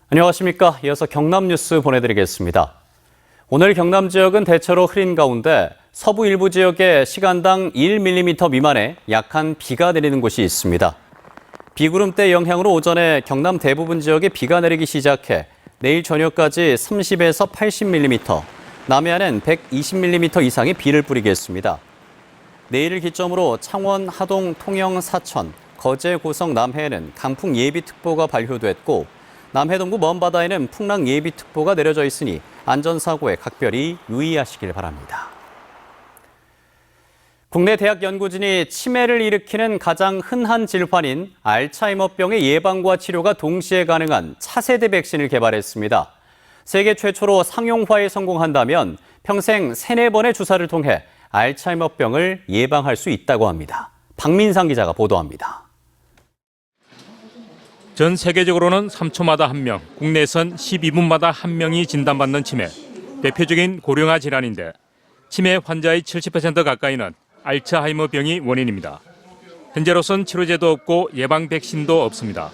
안녕하십니까. 이어서 경남 뉴스 보내드리겠습니다. 오늘 경남 지역은 대체로 흐린 가운데 서부 일부 지역에 시간당 1mm 미만의 약한 비가 내리는 곳이 있습니다. 비구름대 영향으로 오전에 경남 대부분 지역에 비가 내리기 시작해 내일 저녁까지 30에서 80mm, 남해안은 120mm 이상의 비를 뿌리겠습니다. 내일을 기점으로 창원, 하동, 통영, 사천, 거제, 고성, 남해에는 강풍 예비특보가 발효됐고 남해 동부 먼바다에는 풍랑 예비특보가 내려져 있으니 안전사고에 각별히 유의하시길 바랍니다. 국내 대학 연구진이 치매를 일으키는 가장 흔한 질환인 알츠하이머병의 예방과 치료가 동시에 가능한 차세대 백신을 개발했습니다. 세계 최초로 상용화에 성공한다면 평생 3-4번의 주사를 통해 알츠하이머병을 예방할 수 있다고 합니다. 박민상 기자가 보도합니다. 전 세계적으로는 3초마다 1명, 국내에선 12분마다 1명이 진단받는 치매. 대표적인 고령화 질환인데 치매 환자의 70% 가까이는 알츠하이머병이 원인입니다. 현재로선 치료제도 없고 예방 백신도 없습니다.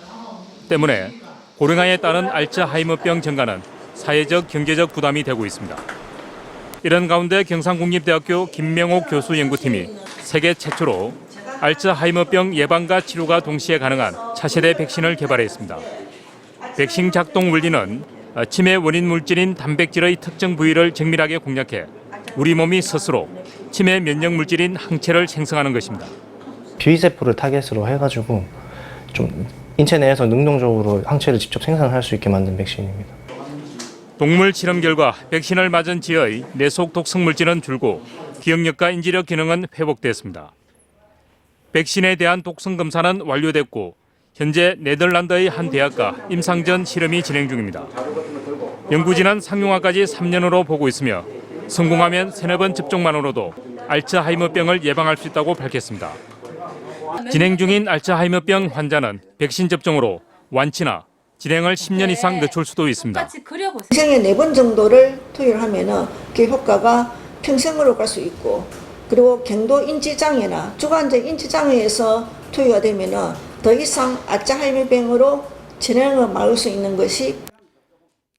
때문에 고령화에 따른 알츠하이머병 증가는 사회적, 경제적 부담이 되고 있습니다. 이런 가운데 경상국립대학교 김명옥 교수 연구팀이 세계 최초로 알츠하이머병 예방과 치료가 동시에 가능한 차세대 백신을 개발했습니다. 백신 작동 원리는 치매 원인 물질인 단백질의 특정 부위를 정밀하게 공략해 우리 몸이 스스로 치매 면역 물질인 항체를 생성하는 것입니다. 비세포를 타겟으로 해가지고 좀 인체 내에서 능동적으로 항체를 직접 생산할 수 있게 만든 백신입니다. 동물 실험 결과 백신을 맞은 쥐의 내속 독성 물질은 줄고 기억력과 인지력 기능은 회복됐습니다. 백신에 대한 독성 검사는 완료됐고 현재 네덜란드의 한 대학과 임상 실험이 진행 중입니다. 연구진은 상용화까지 3년으로 보고 있으며 성공하면 3-4번 접종만으로도 알츠하이머병을 예방할 수 있다고 밝혔습니다. 진행 중인 알츠하이머병 환자는 백신 접종으로 완치나 진행을 10년 이상 늦출 수도 있습니다. 평생에 4번 정도를 투여를 하면은 그 효과가 평생으로 갈 수 있고, 그리고 경도 인지장애나 주관적 인지장애에서 투여가 되면은 더 이상 알츠하이머병으로 진행을 막을 수 있는 것이.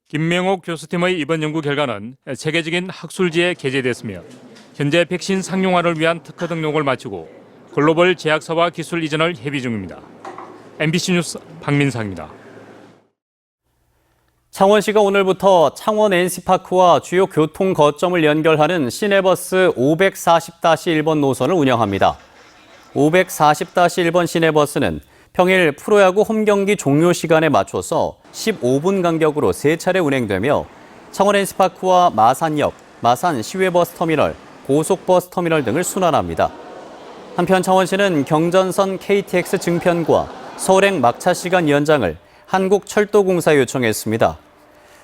김명옥 교수팀의 이번 연구 결과는 세계적인 학술지에 게재됐으며 현재 백신 상용화를 위한 특허 등록을 마치고 글로벌 제약사와 기술 이전을 협의 중입니다. MBC 뉴스 박민상입니다. 창원시가 오늘부터 창원 NC파크와 주요 교통 거점을 연결하는 시내버스 540-1번 노선을 운영합니다. 540-1번 시내버스는 평일 프로야구 홈경기 종료 시간에 맞춰서 15분 간격으로 3차례 운행되며 창원 NC파크와 마산역, 마산 시외버스터미널, 고속버스 터미널 등을 순환합니다. 한편 창원시는 경전선 KTX 증편과 서울행 막차 시간 연장을 한국철도공사에 요청했습니다.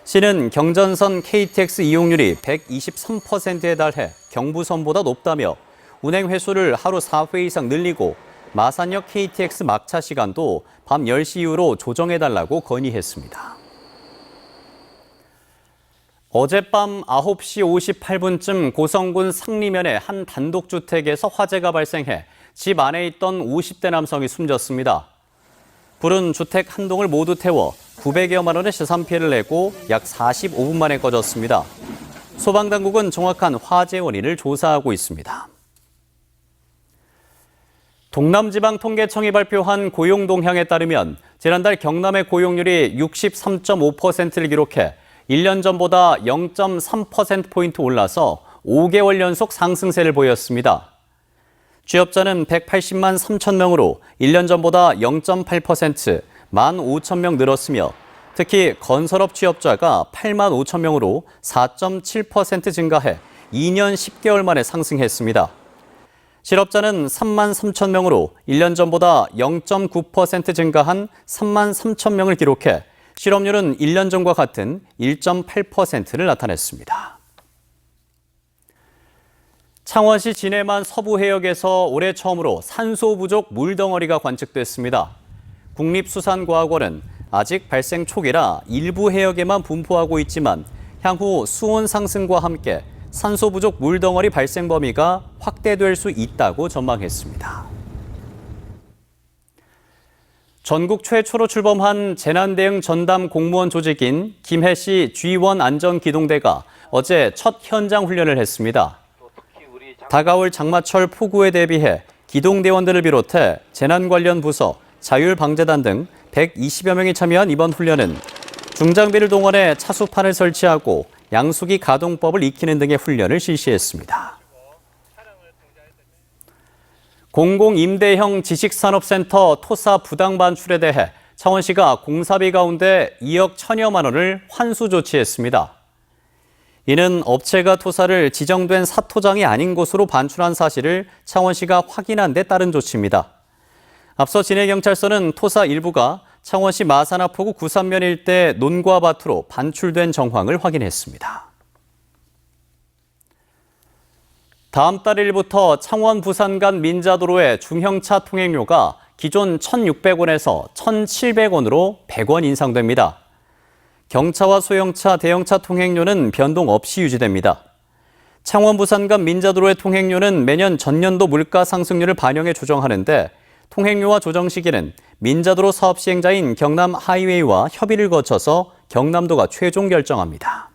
시는 경전선 KTX 이용률이 123%에 달해 경부선보다 높다며 운행 횟수를 하루 4회 이상 늘리고 마산역 KTX 막차 시간도 밤 10시 이후로 조정해달라고 건의했습니다. 어젯밤 9시 58분쯤 고성군 상리면의 한 단독주택에서 화재가 발생해 집 안에 있던 50대 남성이 숨졌습니다. 불은 주택 한 동을 모두 태워 900여만 원의 재산 피해를 내고 약 45분 만에 꺼졌습니다. 소방당국은 정확한 화재 원인을 조사하고 있습니다. 동남지방통계청이 발표한 고용 동향에 따르면 지난달 경남의 고용률이 63.5%를 기록해 1년 전보다 0.3%포인트 올라서 5개월 연속 상승세를 보였습니다. 취업자는 180만 3천 명으로 1년 전보다 0.8%, 15,000명 늘었으며 특히 건설업 취업자가 8만 5천 명으로 4.7% 증가해 2년 10개월 만에 상승했습니다. 실업자는 3만 3천 명으로 1년 전보다 0.9% 증가한 3만 3천 명을 기록해 실업률은 1년 전과 같은 1.8%를 나타냈습니다. 창원시 진해만 서부해역에서 올해 처음으로 산소 부족 물덩어리가 관측됐습니다. 국립수산과학원은 아직 발생 초기라 일부 해역에만 분포하고 있지만 향후 수온 상승과 함께 산소 부족 물덩어리 발생 범위가 확대될 수 있다고 전망했습니다. 전국 최초로 출범한 재난대응 전담 공무원 조직인 김해시 G1 안전기동대가 어제 첫 현장 훈련을 했습니다. 다가올 장마철 폭우에 대비해 기동대원들을 비롯해 재난 관련 부서, 자율방재단 등 120여 명이 참여한 이번 훈련은 중장비를 동원해 차수판을 설치하고 양수기 가동법을 익히는 등의 훈련을 실시했습니다. 공공임대형 지식산업센터 토사 부당 반출에 대해 창원시가 공사비 가운데 2억 1천여만 원을 환수 조치했습니다. 이는 업체가 토사를 지정된 사토장이 아닌 곳으로 반출한 사실을 창원시가 확인한 데 따른 조치입니다. 앞서 진해경찰서는 토사 일부가 창원시 마산하포구 구산면 일대 논과 밭으로 반출된 정황을 확인했습니다. 다음 달 1일부터 창원 부산 간 민자도로의 중형차 통행료가 기존 1,600원에서 1,700원으로 100원 인상됩니다. 경차와 소형차, 대형차 통행료는 변동 없이 유지됩니다. 창원 부산 간 민자도로의 통행료는 매년 전년도 물가 상승률을 반영해 조정하는데 통행료와 조정 시기는 민자도로 사업 시행자인 경남 하이웨이와 협의를 거쳐서 경남도가 최종 결정합니다.